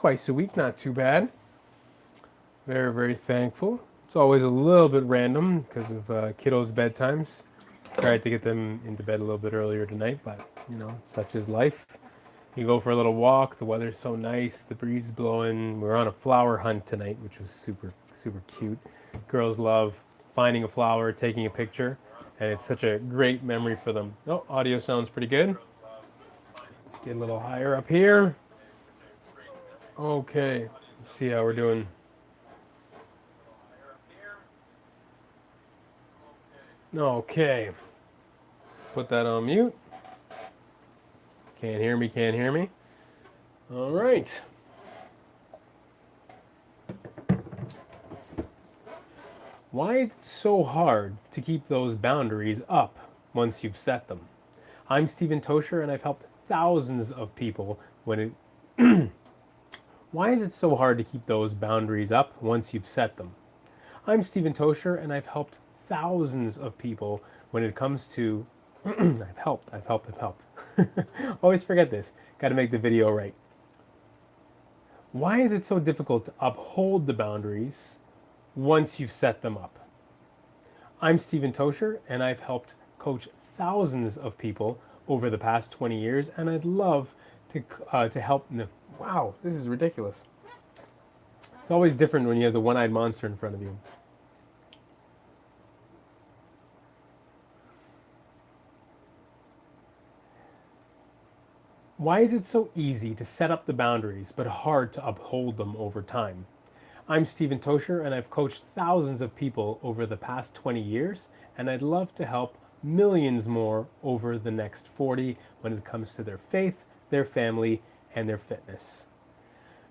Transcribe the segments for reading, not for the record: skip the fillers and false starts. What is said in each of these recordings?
twice a week, not too bad. Very, very thankful. It's always a little bit random because of kiddos' bedtimes. Tried to get them into bed a little bit earlier tonight, but such is life. You go for a little walk, the weather's so nice, the breeze is blowing. We're on a flower hunt tonight, which was super, super cute. Girls love finding a flower, taking a picture, and it's such a great memory for them. Oh, audio sounds pretty good. Let's get a little higher up here. Okay, let's see how we're doing. Okay, put that on mute. Can't hear me, can't hear me. All right. Why is it so hard to keep those boundaries up once you've set them? I'm Stephen Tocher, and I've helped thousands of people when it... Why is it so hard to keep those boundaries up once you've set them? I'm Stephen Tocher, and I've helped thousands of people when it comes to... I've helped. Always forget this. Got to make the video right. Why is it so difficult to uphold the boundaries once you've set them up? I'm Stephen Tocher, and I've helped coach thousands of people over the past 20 years, and I'd love to help... Wow, this is ridiculous. It's always different when you have the one-eyed monster in front of you. Why is it so easy to set up the boundaries, but hard to uphold them over time? I'm Stephen Tocher, and I've coached thousands of people over the past 20 years, and I'd love to help millions more over the next 40 when it comes to their faith, their family, and their fitness.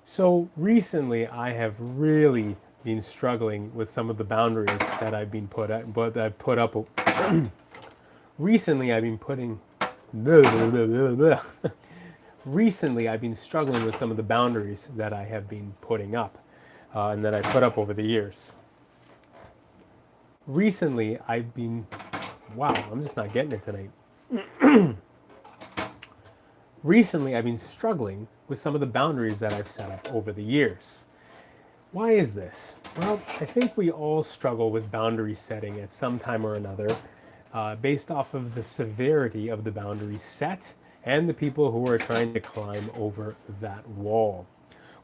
So recently, I have really been struggling with some of the boundaries that I've been put up. Recently, I've been putting... Recently, I've been struggling with some of the boundaries that I have been putting up and that I put up over the years. Recently, I've been... Wow, I'm just not getting it tonight. Recently, I've been struggling with some of the boundaries that I've set up over the years. Why is this? Well, I think we all struggle with boundary setting at some time or another based off of the severity of the boundaries set and the people who are trying to climb over that wall.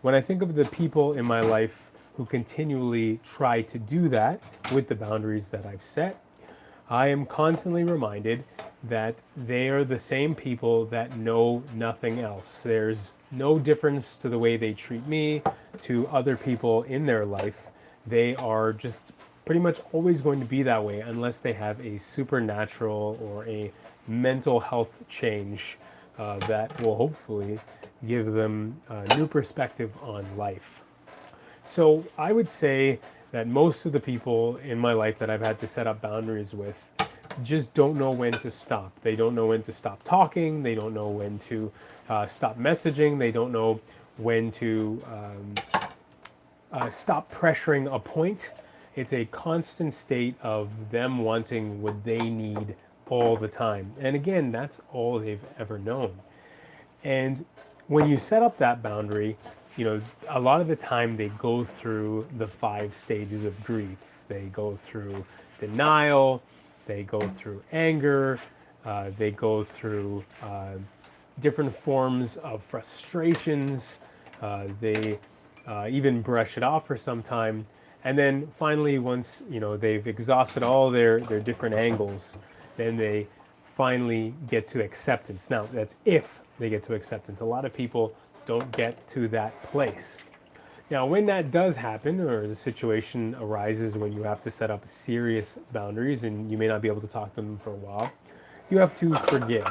When I think of the people in my life who continually try to do that with the boundaries that I've set, I am constantly reminded that they are the same people that know nothing else. There's no difference to the way they treat me, to other people in their life. They are just pretty much always going to be that way unless they have a supernatural or a mental health change that will hopefully give them a new perspective on life. So I would say that most of the people in my life that I've had to set up boundaries with just don't know when to stop. They don't know when to stop talking. They don't know when to stop messaging. They don't know when to stop pressuring a point. It's a constant state of them wanting what they need all the time. And again, that's all they've ever known. And when you set up that boundary, a lot of the time they go through the 5 stages of grief. They go through denial, they go through anger, they go through different forms of frustrations, they even brush it off for some time. And then finally, once they've exhausted all their different angles, then they finally get to acceptance. Now, that's if they get to acceptance. A lot of people don't get to that place. Now, when that does happen, or the situation arises when you have to set up serious boundaries and you may not be able to talk to them for a while, you have to forgive.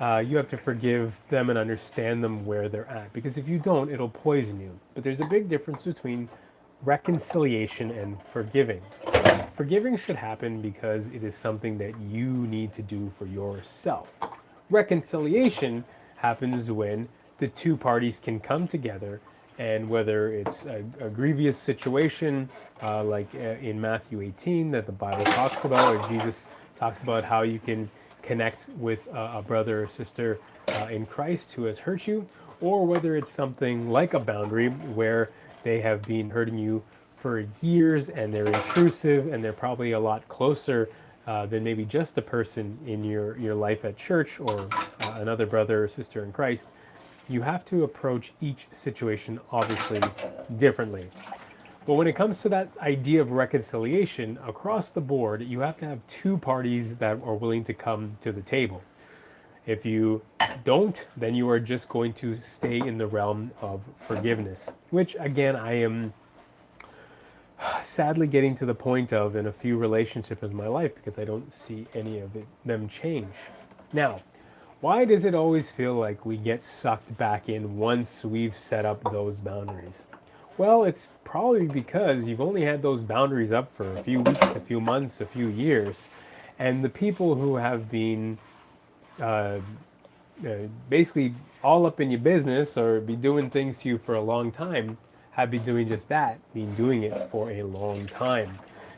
You have to forgive them and understand them where they're at, because if you don't, it'll poison you. But there's a big difference between reconciliation and forgiving. Forgiving should happen because it is something that you need to do for yourself. Reconciliation happens when the two parties can come together, and whether it's a grievous situation like in Matthew 18 that the Bible talks about, or Jesus talks about how you can connect with a brother or sister in Christ who has hurt you, or whether it's something like a boundary where they have been hurting you for years and they're intrusive and they're probably a lot closer than maybe just a person in your life at church or another brother or sister in Christ. You have to approach each situation obviously differently. But when it comes to that idea of reconciliation across the board, you have to have two parties that are willing to come to the table. If you don't, then you are just going to stay in the realm of forgiveness, which again, I am sadly getting to the point of in a few relationships in my life because I don't see any of them change. Now, why does it always feel like we get sucked back in once we've set up those boundaries? Well, it's probably because you've only had those boundaries up for a few weeks, a few months, a few years, and the people who have been uh, basically all up in your business or be doing things to you for a long time have been doing just that, been doing it for a long time.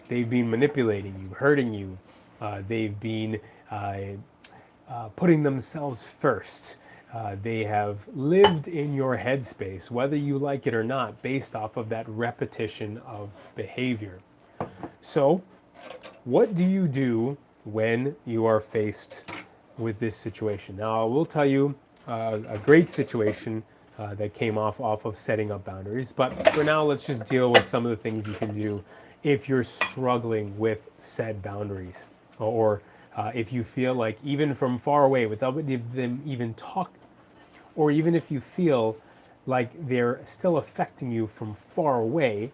They've been manipulating you, hurting you. They've been putting themselves first. They have lived in your headspace, whether you like it or not, based off of that repetition of behavior. So, what do you do when you are faced with this situation? Now, I will tell you a great situation that came off of setting up boundaries. But for now, let's just deal with some of the things you can do if you're struggling with said boundaries, or if you feel like even from far away, without them even talk, or even if you feel like they're still affecting you from far away,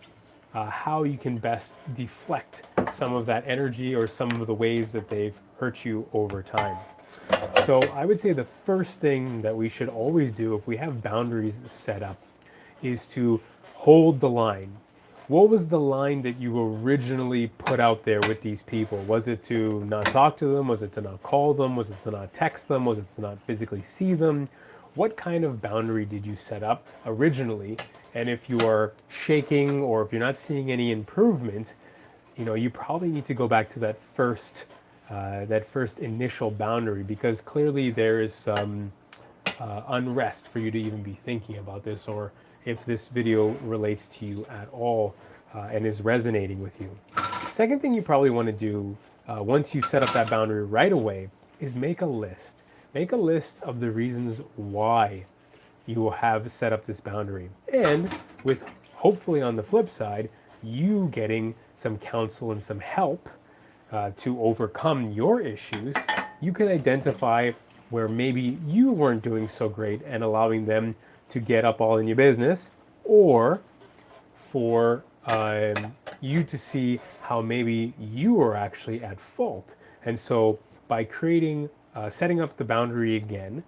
how you can best deflect some of that energy or some of the ways that they've hurt you over time. So I would say the first thing that we should always do if we have boundaries set up is to hold the line. What was the line that you originally put out there with these people? Was it to not talk to them? Was it to not call them? Was it to not text them? Was it to not physically see them? What kind of boundary did you set up originally? And if you are shaking or if you're not seeing any improvement, you probably need to go back to that first initial boundary, because clearly there is some unrest for you to even be thinking about this, or if this video relates to you at all and is resonating with you. Second thing you probably want to do once you set up that boundary right away is make a list. Make a list of the reasons why you have set up this boundary. And with hopefully on the flip side, you getting some counsel and some help to overcome your issues, you can identify where maybe you weren't doing so great and allowing them to get up all in your business, or for you to see how maybe you are actually at fault. And so by setting up the boundary again,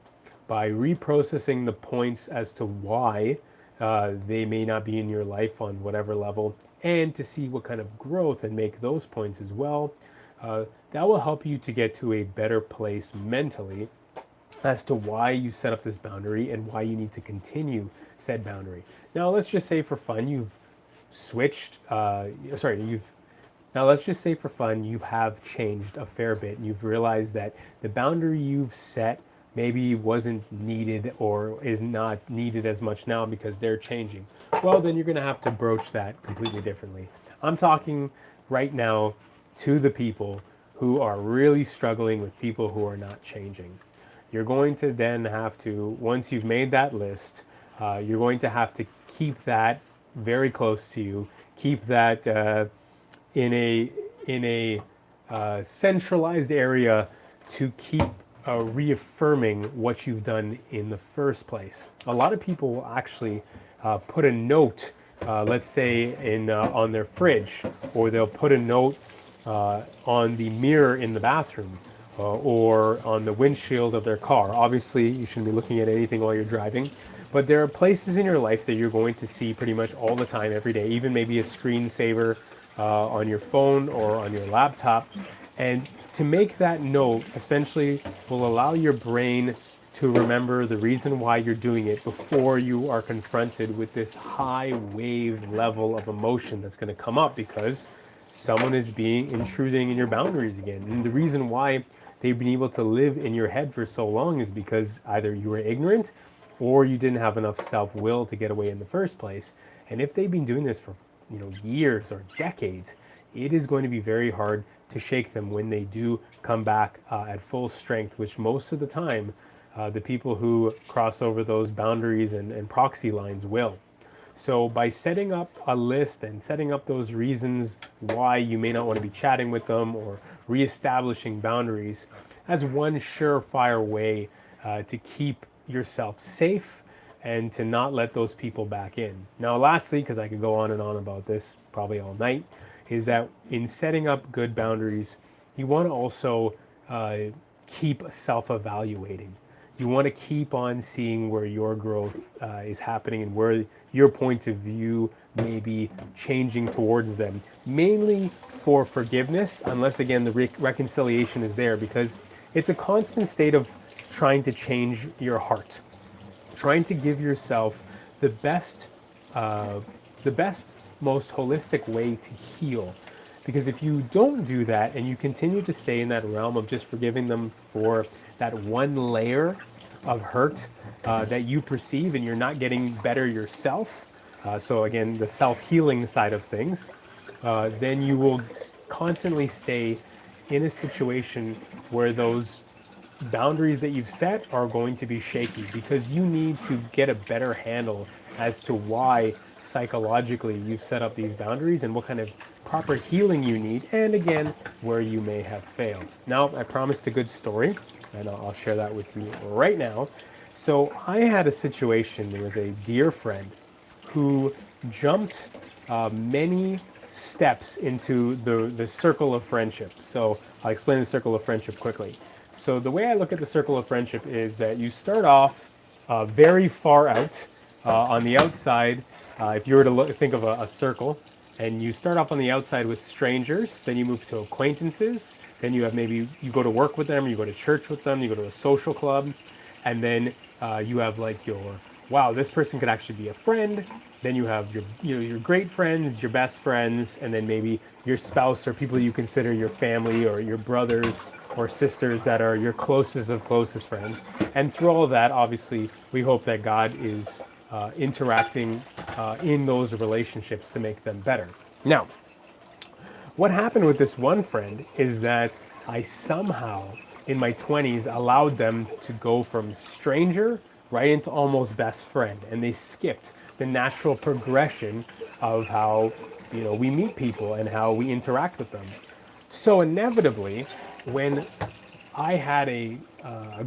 by reprocessing the points as to why they may not be in your life on whatever level, and to see what kind of growth and make those points as well, that will help you to get to a better place mentally as to why you set up this boundary and why you need to continue said boundary. Now, let's just say for fun you've switched, now let's just say for fun you have changed a fair bit and you've realized that the boundary you've set maybe wasn't needed or is not needed as much now because they're changing. Well, then you're going to have to broach that completely differently. I'm talking right now to the people who are really struggling with people who are not changing. You're going to then have to, once you've made that list, you're going to have to keep that very close to you, keep that in a centralized area to keep reaffirming what you've done in the first place. A lot of people will actually put a note, let's say on their fridge, or they'll put a note on the mirror in the bathroom, or on the windshield of their car. Obviously, you shouldn't be looking at anything while you're driving, but there are places in your life that you're going to see pretty much all the time, every day, even maybe a screensaver on your phone or on your laptop. And to make that note essentially will allow your brain to remember the reason why you're doing it before you are confronted with this high wave level of emotion that's going to come up because someone is intruding in your boundaries again. And the reason why they've been able to live in your head for so long is because either you were ignorant or you didn't have enough self-will to get away in the first place. And if they've been doing this for years or decades, it is going to be very hard to shake them when they do come back at full strength, which most of the time the people who cross over those boundaries and proxy lines will. So by setting up a list and setting up those reasons why you may not want to be chatting with them, or reestablishing boundaries, that's one surefire way to keep yourself safe and to not let those people back in. Now, lastly, because I could go on and on about this probably all night, is that in setting up good boundaries, you want to also keep self-evaluating. You want to keep on seeing where your growth is happening and where your point of view may be changing towards them, mainly for forgiveness, unless again the reconciliation is there, because it's a constant state of trying to change your heart, trying to give yourself the best, most holistic way to heal. Because if you don't do that and you continue to stay in that realm of just forgiving them for that one layer of hurt that you perceive, and you're not getting better yourself, so again, the self-healing side of things, then you will constantly stay in a situation where those boundaries that you've set are going to be shaky, because you need to get a better handle as to why psychologically you've set up these boundaries and what kind of proper healing you need, and again, where you may have failed. Now, I promised a good story, and I'll share that with you right now. So I had a situation with a dear friend who jumped many steps into the circle of friendship. So I'll explain the circle of friendship quickly. So the way I look at the circle of friendship is that you start off very far out on the outside. If you were to think of a circle, and you start off on the outside with strangers, then you move to acquaintances, then you have maybe you go to work with them, you go to church with them, you go to a social club, and then you have like your, wow, this person could actually be a friend. Then you have your great friends, your best friends, and then maybe your spouse or people you consider your family, or your brothers or sisters that are your closest of closest friends. And through all of that, obviously, we hope that God is interacting in those relationships to make them better. Now, what happened with this one friend is that I somehow, in my 20s, allowed them to go from stranger right into almost best friend, and they skipped the natural progression of how we meet people and how we interact with them. So inevitably, when I had a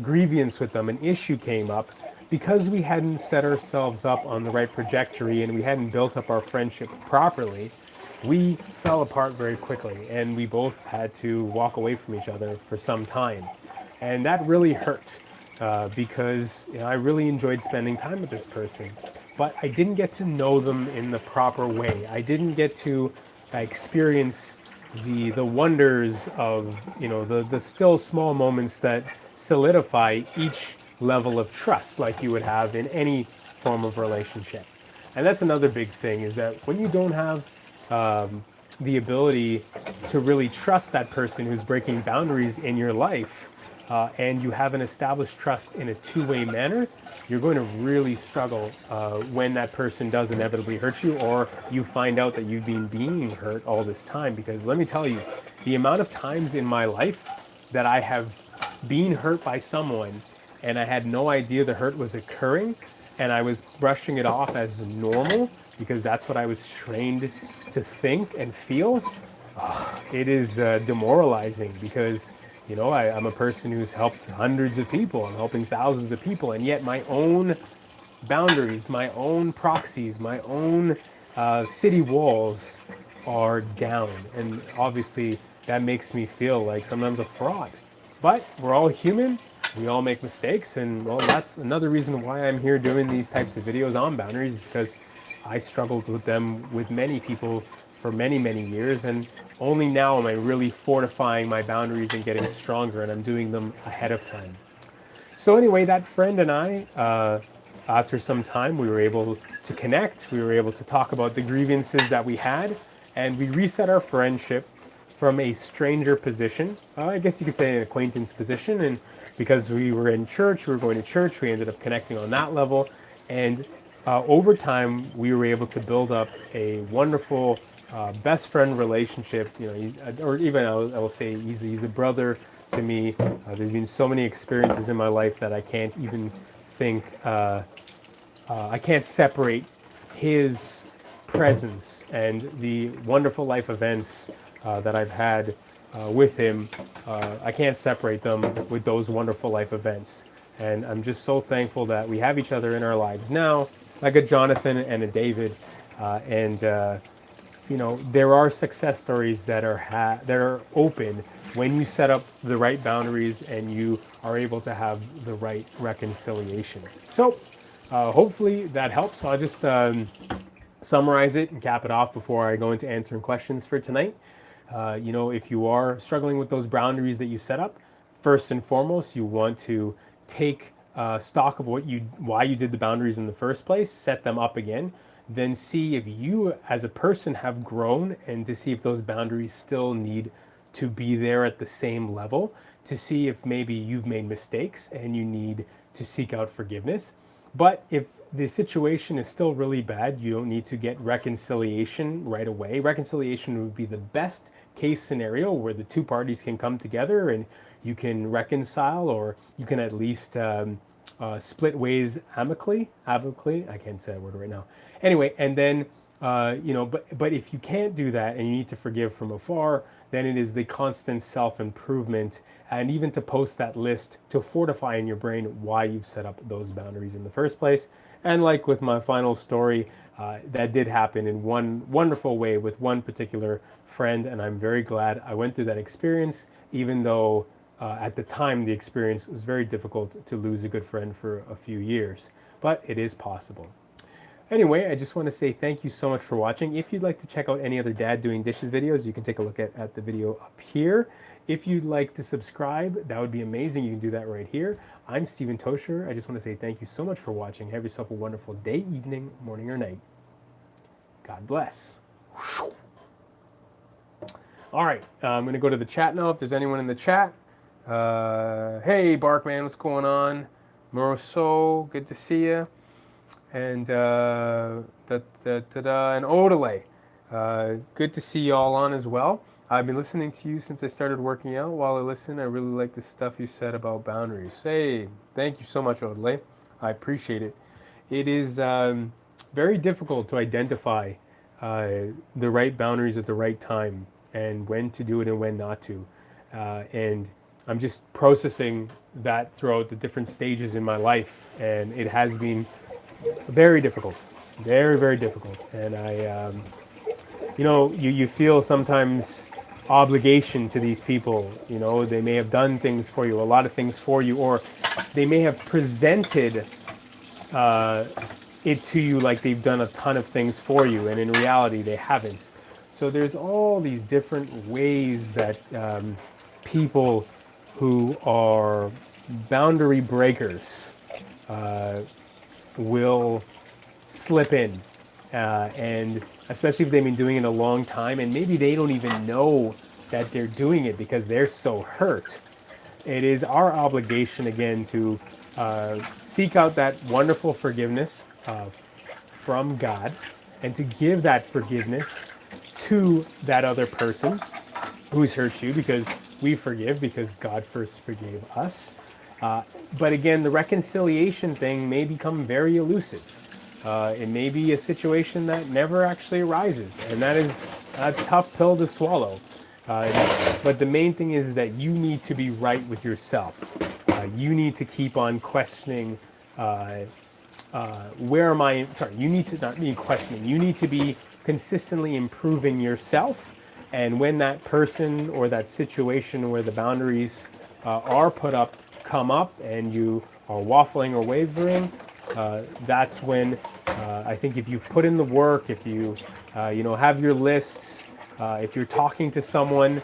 grievance with them, an issue came up, because we hadn't set ourselves up on the right trajectory and we hadn't built up our friendship properly, we fell apart very quickly, and we both had to walk away from each other for some time. And that really hurt because I really enjoyed spending time with this person, but I didn't get to know them in the proper way. I didn't get to experience the wonders of the still small moments that solidify each level of trust, like you would have in any form of relationship. And that's another big thing, is that when you don't have the ability to really trust that person who's breaking boundaries in your life, and you haven't established trust in a two-way manner, you're going to really struggle when that person does inevitably hurt you, or you find out that you've been being hurt all this time. Because let me tell you, the amount of times in my life that I have been hurt by someone and I had no idea the hurt was occurring, and I was brushing it off as normal because that's what I was trained to think and feel, it is demoralizing, because I'm a person who's helped hundreds of people. I'm helping thousands of people, and yet my own boundaries, my own proxies, my own city walls are down. And obviously that makes me feel like sometimes a fraud. But we're all human. We all make mistakes, and well, that's another reason why I'm here doing these types of videos on boundaries, because I struggled with them with many people for many, many years, and only now am I really fortifying my boundaries and getting stronger, and I'm doing them ahead of time. So anyway, that friend and I, after some time, we were able to connect. We were able to talk about the grievances that we had, and we reset our friendship from a stranger position, I guess you could say an acquaintance position, and because we were in church, we were going to church, we ended up connecting on that level. And over time, we were able to build up a wonderful best friend relationship. Or even I will say he's a brother to me. There's been so many experiences in my life that I can't even think. I can't separate his presence and the wonderful life events that I've had with him. I can't separate them with those wonderful life events. And I'm just so thankful that we have each other in our lives now, like a Jonathan and a David. And there are success stories that are open when you set up the right boundaries and you are able to have the right reconciliation. So hopefully that helps. I'll just summarize it and cap it off before I go into answering questions for tonight. If you are struggling with those boundaries that you set up, first and foremost, you want to take stock of why you did the boundaries in the first place, set them up again, then see if you as a person have grown, and to see if those boundaries still need to be there at the same level, to see if maybe you've made mistakes and you need to seek out forgiveness. But if the situation is still really bad, you don't need to get reconciliation right away. Reconciliation would be the best case scenario where the two parties can come together and you can reconcile, or you can at least split ways amicably. I can't say that word right now. Anyway, and then but if you can't do that and you need to forgive from afar, then it is the constant self-improvement, and even to post that list to fortify in your brain why you've set up those boundaries in the first place. And like with my final story, that did happen in one wonderful way with one particular friend, and I'm very glad I went through that experience, even though at the time the experience was very difficult to lose a good friend for a few years. But it is possible. Anyway, I just want to say thank you so much for watching. If you'd like to check out any other dad doing dishes videos, you can take a look at the video up here. If you'd like to subscribe, that would be amazing. You can do that right here. I'm Stephen Tocher. I just want to say thank you so much for watching. Have yourself a wonderful day, evening, morning, or night. God bless. All right, I'm going to go to the chat now if there's anyone in the chat. Hey, Barkman, what's going on? Moroso, good to see you. And and Odele, good to see you all on as well. I've been listening to you since I started working out. While I listen, I really like the stuff you said about boundaries. Hey, thank you so much, Odele. I appreciate it. It is very difficult to identify the right boundaries at the right time, and when to do it and when not to. And I'm just processing that throughout the different stages in my life, and it has been very difficult, very, very difficult. And I, you feel sometimes obligation to these people. They may have done things for you, a lot of things for you, or they may have presented it to you like they've done a ton of things for you, and in reality they haven't. So there's all these different ways that people who are boundary breakers will slip in, and especially if they've been doing it a long time, and maybe they don't even know that they're doing it because they're so hurt. It is our obligation again to seek out that wonderful forgiveness from God, and to give that forgiveness to that other person who's hurt you, because we forgive because God first forgave us. But again, the reconciliation thing may become very elusive. It may be a situation that never actually arises, and that is a tough pill to swallow. But the main thing is that you need to be right with yourself. You need to keep on questioning, where am I? Sorry, you need to not be questioning. You need to be consistently improving yourself. And when that person or that situation where the boundaries are put up come up and you are waffling or wavering, that's when I think if you've put in the work, if you have your lists, if you're talking to someone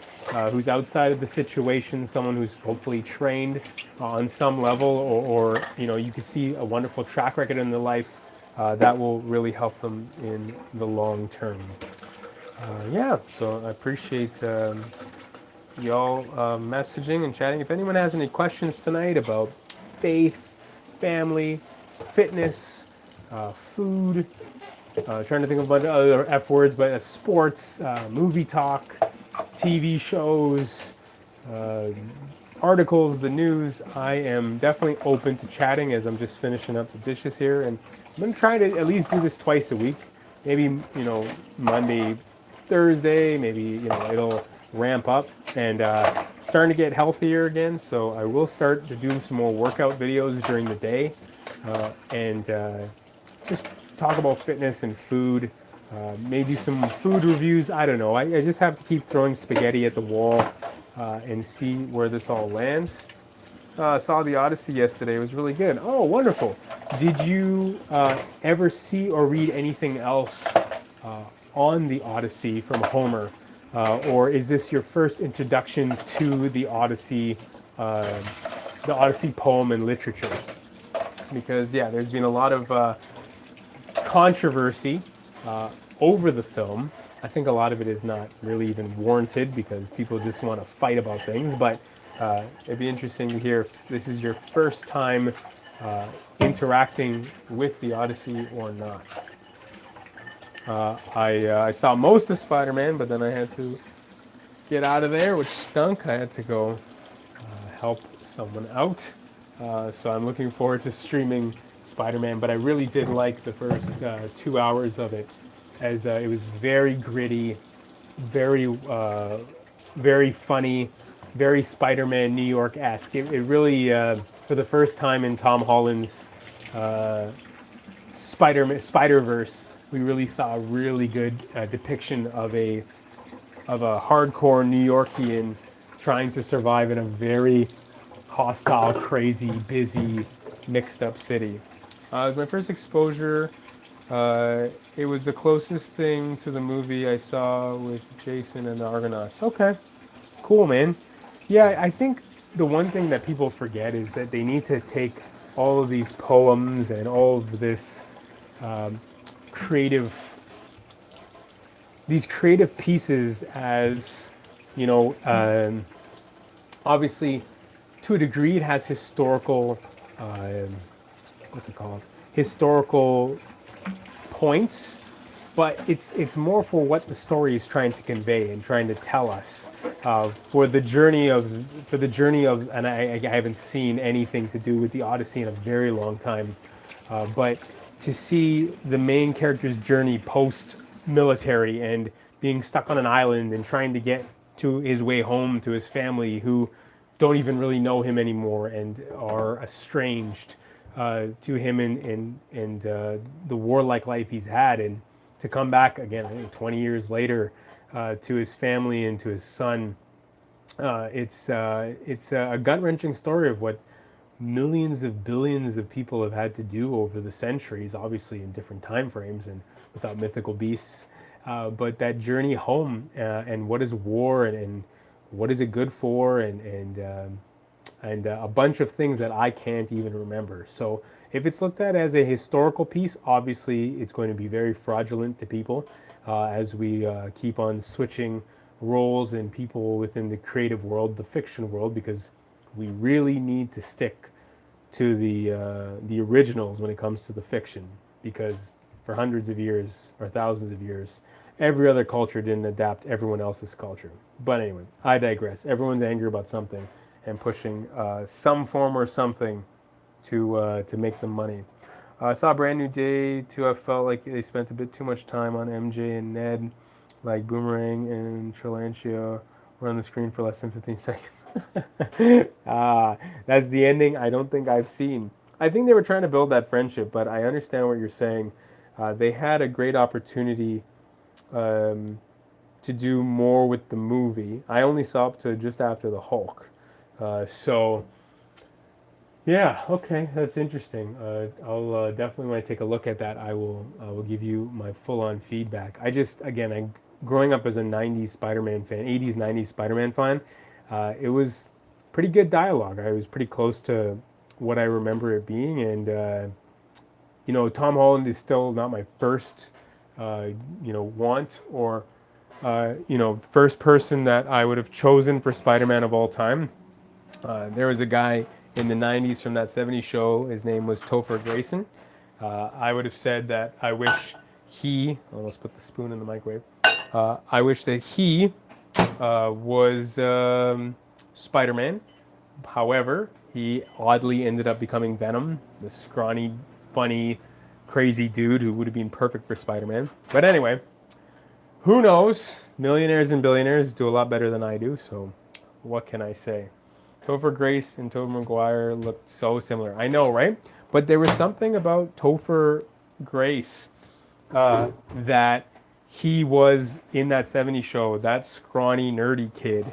who's outside of the situation, someone who's hopefully trained on some level, or you can see a wonderful track record in their life, that will really help them in the long term. So I appreciate y'all messaging and chatting. If anyone has any questions tonight about faith, family, fitness, food, trying to think of a bunch of other F words, but sports, movie talk, TV shows, uh, articles, the news, I am definitely open to chatting as I'm just finishing up the dishes here. And I'm going to try to at least do this twice a week. Maybe, Monday, Thursday, maybe, it'll ramp up and starting to get healthier again. So I will start to do some more workout videos during the day and just talk about fitness and food. Maybe some food reviews. I don't know. I just have to keep throwing spaghetti at the wall and see where this all lands. Saw the Odyssey yesterday. It was really good. Oh, wonderful. Did you ever see or read anything else on the Odyssey from Homer? Or is this your first introduction to the Odyssey poem and literature? Because, yeah, there's been a lot of controversy over the film. I think a lot of it is not really even warranted because people just want to fight about things. But it'd be interesting to hear if this is your first time interacting with the Odyssey or not. I saw most of Spider-Man, but then I had to get out of there, which stunk. I had to go help someone out. So I'm looking forward to streaming Spider-Man, but I really did like the first 2 hours of it, as it was very gritty, very funny, very Spider-Man New York-esque. It really, for the first time in Tom Holland's Spider-Verse, we really saw a really good depiction of a hardcore New Yorkian trying to survive in a very hostile, crazy, busy, mixed-up city. It was my first exposure. It was the closest thing to the movie I saw with Jason and the Argonauts. Okay, cool, man. Yeah, I think the one thing that people forget is that they need to take all of these poems and all of this creative, these creative pieces as, obviously, to a degree, it has historical, what's it called? Historical points, but it's more for what the story is trying to convey and trying to tell us. For the journey of, and I haven't seen anything to do with the Odyssey in a very long time, but to see the main character's journey post-military and being stuck on an island and trying to get to his way home to his family who don't even really know him anymore and are estranged to him and the warlike life he's had, and to come back again, I think 20 years later, to his family and to his son. It's a gut-wrenching story of what millions of billions of people have had to do over the centuries, obviously in different time frames and without mythical beasts. But that journey home and what is war and what is it good for and a bunch of things that I can't even remember. So if it's looked at as a historical piece, obviously it's going to be very fraudulent to people as we keep on switching roles and people within the creative world, the fiction world, because we really need to stick to the originals when it comes to the fiction, because for hundreds of years or thousands of years, every other culture didn't adapt everyone else's culture. But anyway, I digress. Everyone's angry about something and pushing some form or something to make them money. I saw a Brand New Day too. I felt like they spent a bit too much time on MJ and Ned, like Boomerang and Trilantia were on the screen for less than 15 seconds. That's the ending I don't think I've seen. I think they were trying to build that friendship, but I understand what you're saying. They had a great opportunity to do more with the movie. I only saw up to just after the Hulk. So, yeah, okay, that's interesting. I'll definitely, when I take a look at that, I will give you my full-on feedback. I growing up as a 90s Spider-Man fan, 80s, 90s Spider-Man fan, it was pretty good dialogue. I was pretty close to what I remember it being, and, Tom Holland is still not my first, want or first person that I would have chosen for Spider-Man of all time. There was a guy in the 90s from that 70s show. His name was Topher Grayson. I would have said that I wish he, almost put the spoon in the microwave. I wish that he was Spider-Man. However, he oddly ended up becoming Venom, the scrawny, funny, crazy dude who would have been perfect for Spider-Man. But anyway, who knows? Millionaires and billionaires do a lot better than I do, so what can I say? Topher Grace and Tobey Maguire looked so similar. I know, right? But there was something about Topher Grace that he was in that 70s show, that scrawny, nerdy kid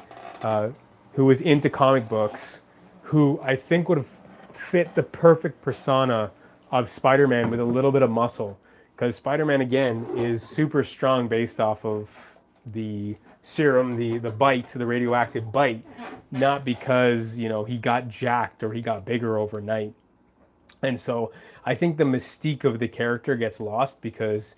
who was into comic books, who I think would have fit the perfect persona of Spider-Man with a little bit of muscle. Because Spider-Man, again, is super strong based off of the serum, the bite, the radioactive bite, not because, he got jacked or he got bigger overnight. And so I think the mystique of the character gets lost because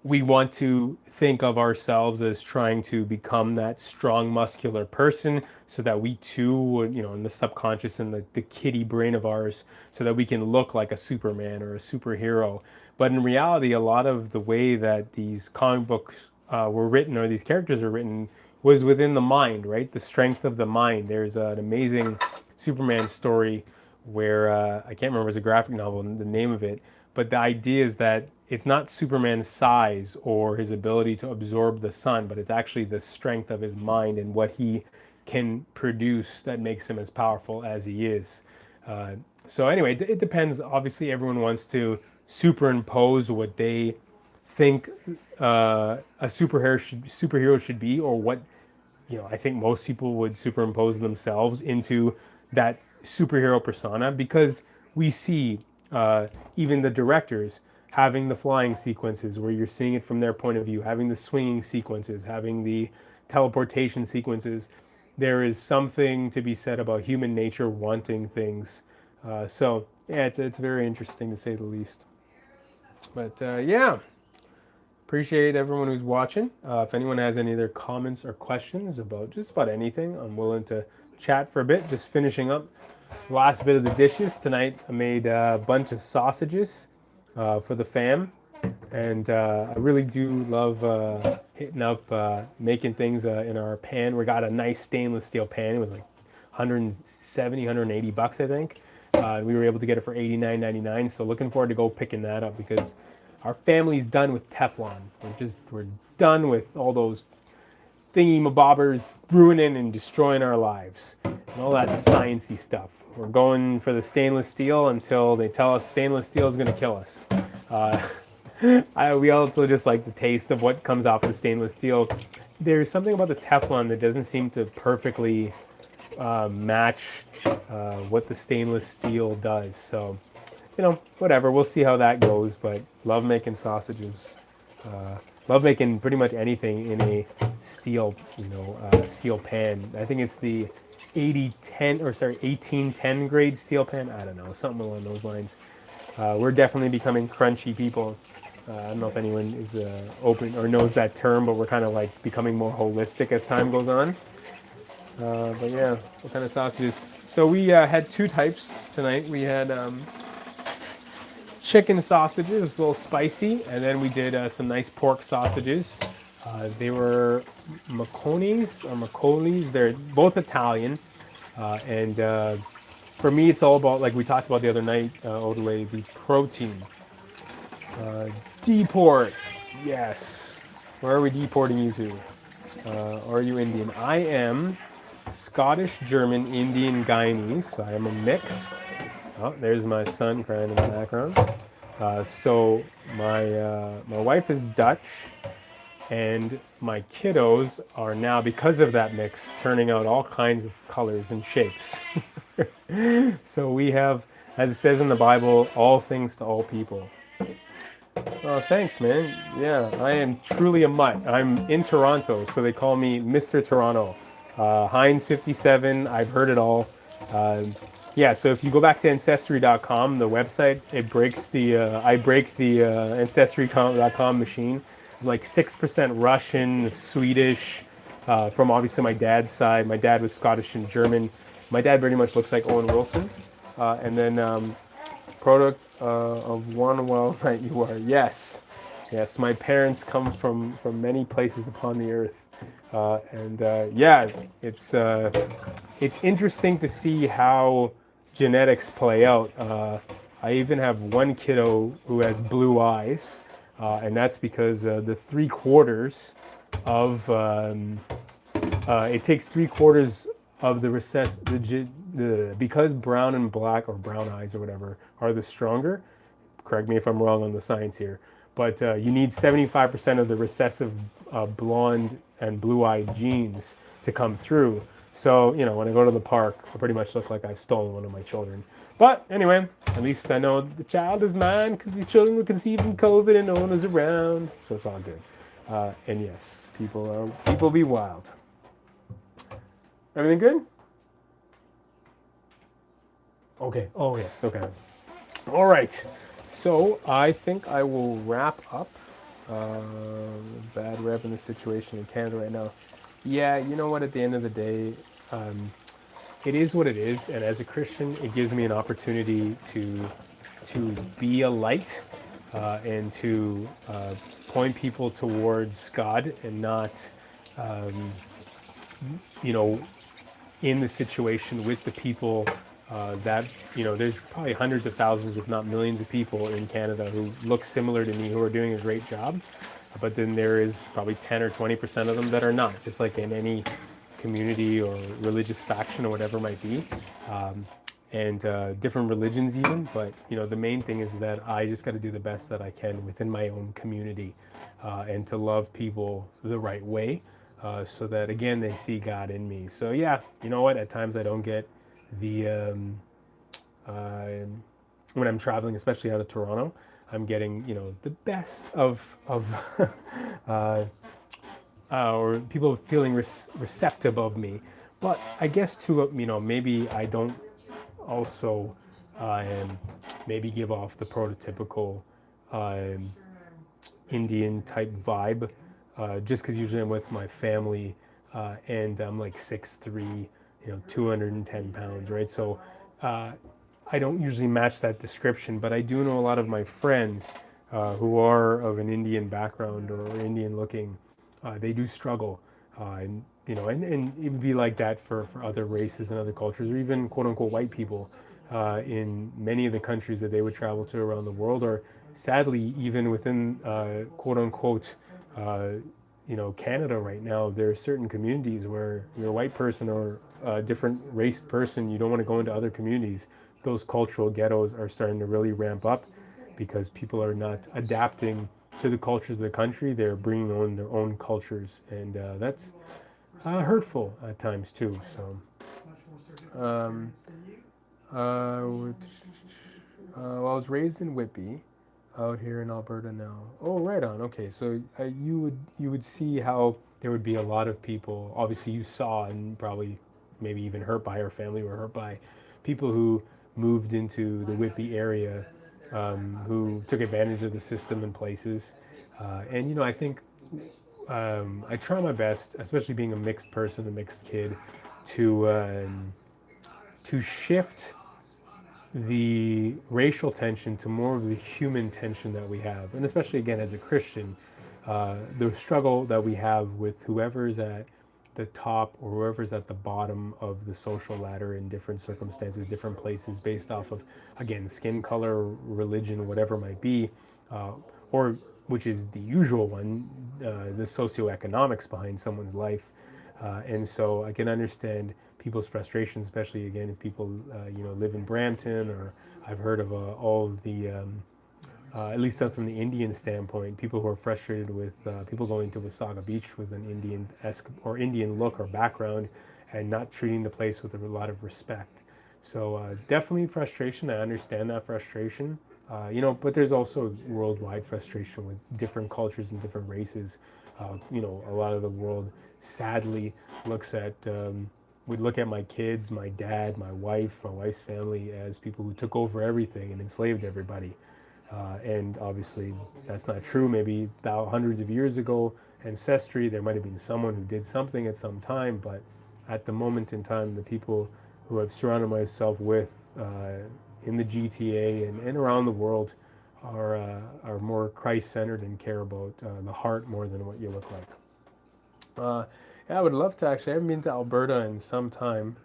we want to think of ourselves as trying to become that strong, muscular person so that we too would, in the subconscious and the kiddie brain of ours, so that we can look like a Superman or a superhero. But in reality, a lot of the way that these comic books were written or these characters are written was within the mind, right? The strength of the mind. There's an amazing Superman story where, I can't remember, it was a graphic novel, the name of it, but the idea is that it's not Superman's size or his ability to absorb the sun, but it's actually the strength of his mind and what he can produce that makes him as powerful as he is. So anyway, it depends. Obviously, everyone wants to superimpose what they think a superhero should be, or what I think most people would superimpose themselves into that superhero persona, because we see even the directors having the flying sequences where you're seeing it from their point of view, having the swinging sequences, having the teleportation sequences. There is something to be said about human nature wanting things. So yeah, it's very interesting to say the least. But yeah, appreciate everyone who's watching. If anyone has any other comments or questions about just about anything, I'm willing to chat for a bit. Just finishing up the last bit of the dishes tonight. I made a bunch of sausages for the fam, and I really do love hitting up making things in our pan. We got a nice stainless steel pan. It was like 170, 180 bucks, I think. We were able to get it for $89.99, so looking forward to go picking that up, because our family's done with Teflon. We're done with all those thingy-mabobbers ruining and destroying our lives and all that sciencey stuff. We're going for the stainless steel until they tell us stainless steel is going to kill us. We also just like the taste of what comes off the stainless steel. There's something about the Teflon that doesn't seem to perfectly match what the stainless steel does. So, whatever. We'll see how that goes. But love making sausages. Love making pretty much anything in a steel, steel pan. I think it's the 1810 grade steel pan. I don't know, something along those lines. We're definitely becoming crunchy people. I don't know if anyone is open or knows that term, but we're kind of like becoming more holistic as time goes on. But yeah, what kind of sausages? So we had two types tonight. We had chicken sausages, a little spicy, and then we did some nice pork sausages. They were Maconis. They're both Italian, and for me, it's all about, like we talked about the other night, Odelay, the protein. Deport, yes. Where are we deporting you to? Are you Indian? I am Scottish, German, Indian, Guyanese, so I am a mix. Oh, there's my son crying in the background. So my wife is Dutch, and my kiddos are now, because of that mix, turning out all kinds of colors and shapes. So we have, as it says in the Bible, all things to all people. Oh, thanks, man. Yeah, I am truly a mutt. I'm in Toronto, so they call me Mr. Toronto. Heinz 57, I've heard it all. Yeah, so if you go back to Ancestry.com, the website, it breaks the, I break the Ancestry.com machine. like 6% Russian, Swedish, from obviously my dad's side. My dad was Scottish and German. My dad pretty much looks like Owen Wilson. And then product of one well that you are. Yes, yes. My parents come from many places upon the earth, and yeah, it's interesting to see how genetics play out. I even have one kiddo who has blue eyes, and that's because the 3/4 of it takes 3/4 of the recess because brown and black or brown eyes or whatever are the stronger. Correct me if I'm wrong on the science here, but you need 75% of the recessive blonde and blue-eyed genes to come through. So when I go to the park, I pretty much look like I've stolen one of my children. But anyway, at least I know the child is mine because the children were conceived in COVID and no one was around, so it's all good. And yes, people be wild. Everything good? Okay. Oh, yes. Okay. All right. So I think I will wrap up. Bad rep in the situation in Canada right now. Yeah, you know what? At the end of the day, it is what it is, and as a Christian, it gives me an opportunity to be a light and to point people towards God and not, you know, in the situation with the people that there's probably hundreds of thousands if not millions of people in Canada who look similar to me who are doing a great job, but then there is probably 10 or 20% of them that are not, just like in any community or religious faction or whatever it might be, and different religions even. But the main thing is that I just got to do the best that I can within my own community, and to love people the right way, so that again they see God in me. So yeah, you know what? At times I don't get the when I'm traveling, especially out of Toronto, I'm getting the best of or people feeling receptive of me. But I guess too, maybe I don't also maybe give off the prototypical Indian type vibe, just because usually I'm with my family, and I'm like 6'3", 210 pounds, right? So I don't usually match that description, but I do know a lot of my friends who are of an Indian background or Indian looking. They do struggle, and it would be like that for other races and other cultures, or even quote unquote white people in many of the countries that they would travel to around the world, or sadly even within quote unquote Canada right now. There are certain communities where you're a white person or a different race person, you don't want to go into other communities. Those cultural ghettos are starting to really ramp up because people are not adapting to the cultures of the country. They're bringing on their own cultures, and that's hurtful at times too. So, well, I was raised in Whitby, out here in Alberta now. Oh, right on. Okay, so you would see how there would be a lot of people. Obviously, you saw and probably maybe even hurt by, or family were hurt by, people who moved into the Whitby area, who took advantage of the system in places. And I think I try my best, especially being a mixed person, a mixed kid, to shift the racial tension to more of the human tension that we have, and especially again as a Christian, the struggle that we have with whoever's at the top or whoever's at the bottom of the social ladder in different circumstances, different places, based off of, again, skin color, religion, whatever it might be, or which is the usual one, the socioeconomics behind someone's life. And so I can understand people's frustration, especially again if people live in Brampton, or I've heard of all of the at least from the Indian standpoint, people who are frustrated with people going to Wasaga Beach with an Indian-esque or Indian look or background and not treating the place with a lot of respect. So definitely frustration. I understand that frustration. But there's also worldwide frustration with different cultures and different races. A lot of the world sadly looks at, would look at my kids, my dad, my wife's family as people who took over everything and enslaved everybody. And obviously, that's not true. Maybe hundreds of years ago, ancestry, there might have been someone who did something at some time, but at the moment in time, the people who I've surrounded myself with in the GTA and around the world are more Christ-centered and care about the heart more than what you look like. Yeah, I would love to actually. I haven't been to Alberta in some time.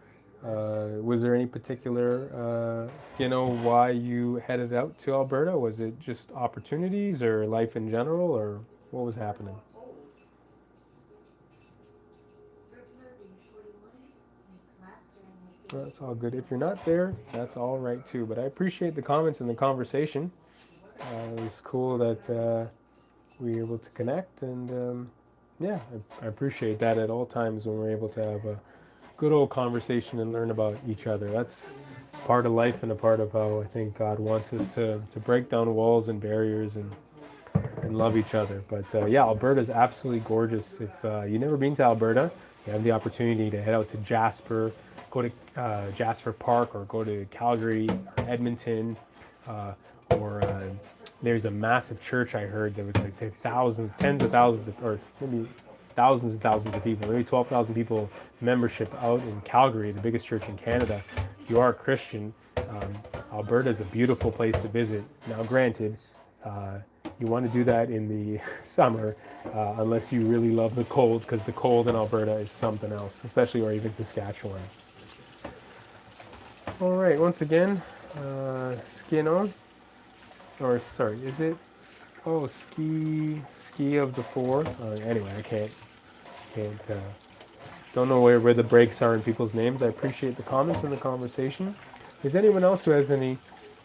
Was there any particular, why you headed out to Alberta? Was it just opportunities or life in general, or what was happening? Well, that's all good. If you're not there, that's all right too. But I appreciate the comments and the conversation. It was cool that we were able to connect, and yeah, I appreciate that at all times when we're able to have a good old conversation and learn about each other. That's part of life and a part of how I think God wants us to break down walls and barriers and love each other. But yeah, Alberta is absolutely gorgeous. If you've never been to Alberta, you have the opportunity to head out to Jasper, go to Jasper Park, or go to Calgary, or Edmonton, or there's a massive church I heard that was like thousands, tens of thousands, or maybe thousands and thousands of people, maybe 12,000 people membership out in Calgary, the biggest church in Canada. If you are a Christian, Alberta is a beautiful place to visit. Now, granted, you want to do that in the summer, unless you really love the cold, because the cold in Alberta is something else, especially, or even Saskatchewan. All right, once again, skin on, or sorry, is it? Oh, ski of the four. Anyway, I can't, don't know where the breaks are in people's names. I appreciate the comments and the conversation. Is anyone else who has any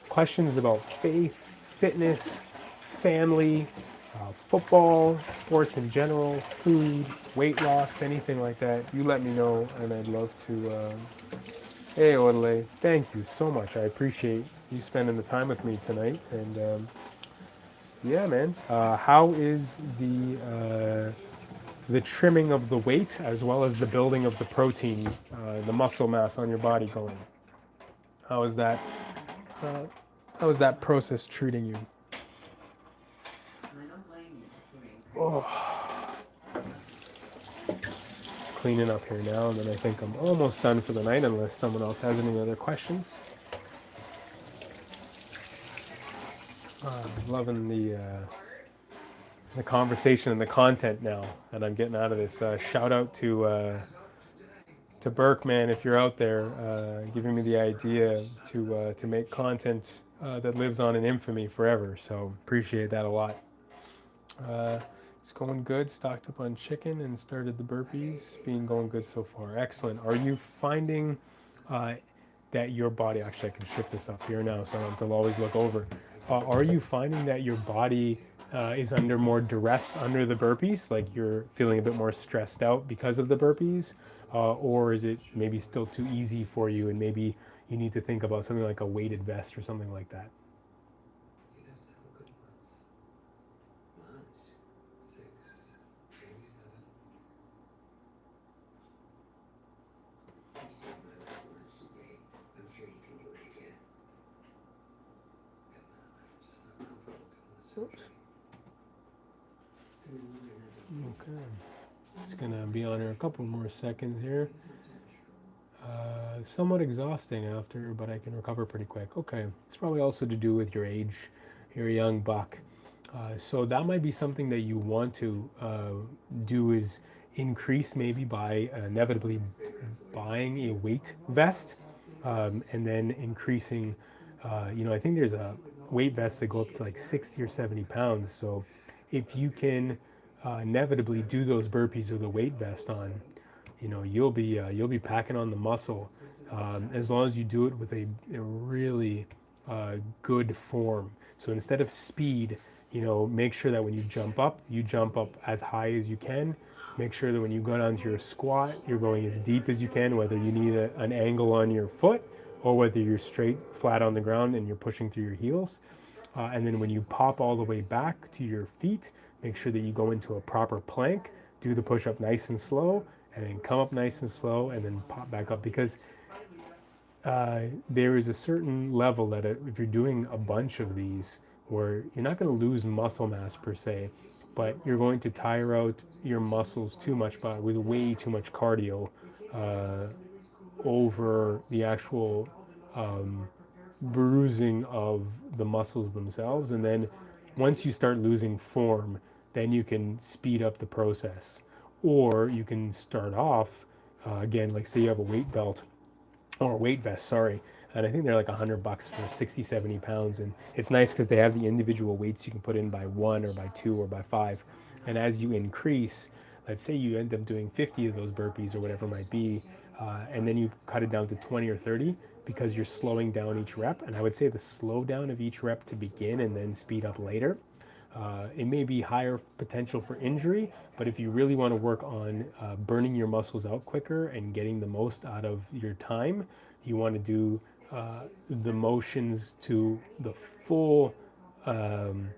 questions about faith, fitness, family, football, sports in general, food, weight loss, anything like that? You let me know, and I'd love to. Hey, Orle, thank you so much. I appreciate you spending the time with me tonight. And yeah, man, how is the trimming of the weight as well as the building of the protein, the muscle mass on your body going? How is that? Uh, how is that process treating you? Oh, just cleaning up here now, and then I think I'm almost done for the night, unless someone else has any other questions. I'm loving the conversation and the content now that I'm getting out of this. Shout out to Burke, man, if you're out there, giving me the idea to make content that lives on in infamy forever. So appreciate that a lot. It's going good. Stocked up on chicken and started the burpees. Being going good so far. Excellent. Are you finding that your body? Actually, I can shift this up here now, so I don't have to always look over. Are you finding that your body is under more duress under the burpees? Like you're feeling a bit more stressed out because of the burpees? Or is it maybe still too easy for you, and maybe you need to think about something like a weighted vest or something like that? Oops. Okay. It's gonna be on here a couple more seconds here. Somewhat exhausting after, but I can recover pretty quick. Okay, it's probably also to do with your age. You're a young buck. So that might be something that you want to do, is increase maybe by inevitably buying a weight vest, and then increasing, I think there's a weight vests that go up to like 60 or 70 pounds. So if you can inevitably do those burpees with a weight vest on, you'll be packing on the muscle, as long as you do it with a really good form. So instead of speed, make sure that when you jump up as high as you can. Make sure that when you go down to your squat, you're going as deep as you can, whether you need an angle on your foot or whether you're straight flat on the ground and you're pushing through your heels. And then when you pop all the way back to your feet, make sure that you go into a proper plank, do the push-up nice and slow, and then come up nice and slow, and then pop back up. Because there is a certain level that if you're doing a bunch of these, where you're not going to lose muscle mass per se, but you're going to tire out your muscles too much with way too much cardio uh, over the actual bruising of the muscles themselves. And then once you start losing form, then you can speed up the process. Or you can start off, again, like say you have a weight belt or a weight vest, sorry. And I think they're like $100 for 60, 70 pounds. And it's nice because they have the individual weights you can put in by 1 or by 2 or by 5. And as you increase, let's say you end up doing 50 of those burpees or whatever it might be, and then you cut it down to 20 or 30 because you're slowing down each rep. And I would say the slowdown of each rep to begin and then speed up later. It may be higher potential for injury, but if you really want to work on burning your muscles out quicker and getting the most out of your time, you want to do the motions um,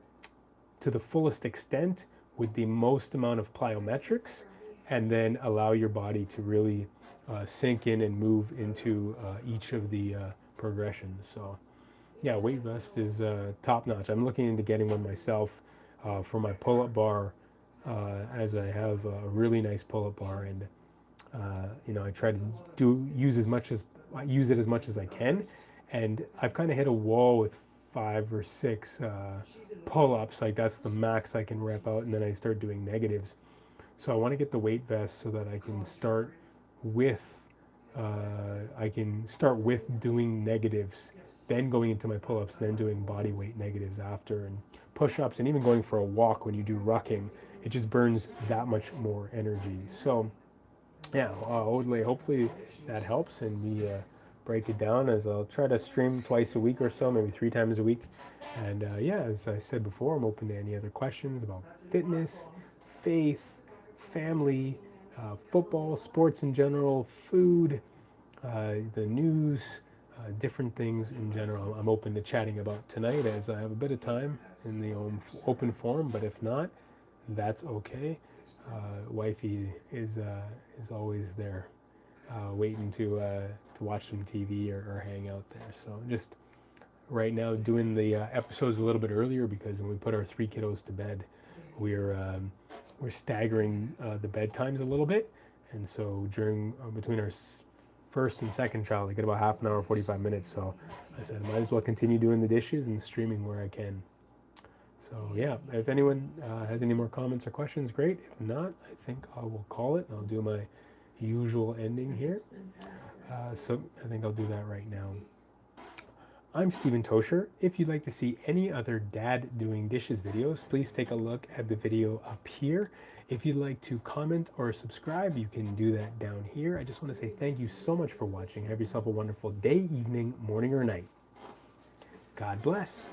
to the fullest extent with the most amount of plyometrics, and then allow your body to really sink in and move into each of the progressions. So yeah, weight vest is top notch. I'm looking into getting one myself for my pull-up bar, as I have a really nice pull-up bar, and I try to use it as much as I can. And I've kind of hit a wall with 5 or 6 pull-ups. Like that's the max I can rep out, and then I start doing negatives. So I want to get the weight vest so that I can start with doing negatives, then going into my pull-ups, then doing body weight negatives after, and push-ups, and even going for a walk when you do rucking. It just burns that much more energy. So yeah, hopefully that helps, and we break it down, as I'll try to stream twice a week or so, maybe 3 times a week. And yeah, as I said before, I'm open to any other questions about fitness, faith, family, football, sports in general, food, the news, different things in general. I'm open to chatting about tonight, as I have a bit of time in the open forum, but if not, that's okay. Wifey is always there, waiting to watch some TV or hang out there. So just right now doing the episodes a little bit earlier, because when we put our 3 kiddos to bed, we're staggering the bedtimes a little bit, and so during between our first and second child, I get about half an hour, 45 minutes. So I said, might as well continue doing the dishes and streaming where I can. So yeah, if anyone has any more comments or questions, great. If not, I think I will call it, and I'll do my usual ending here. So I think I'll do that right now. I'm Stephen Tocher. If you'd like to see any other dad doing dishes videos, please take a look at the video up here. If you'd like to comment or subscribe, you can do that down here. I just want to say thank you so much for watching. Have yourself a wonderful day, evening, morning, or night. God bless.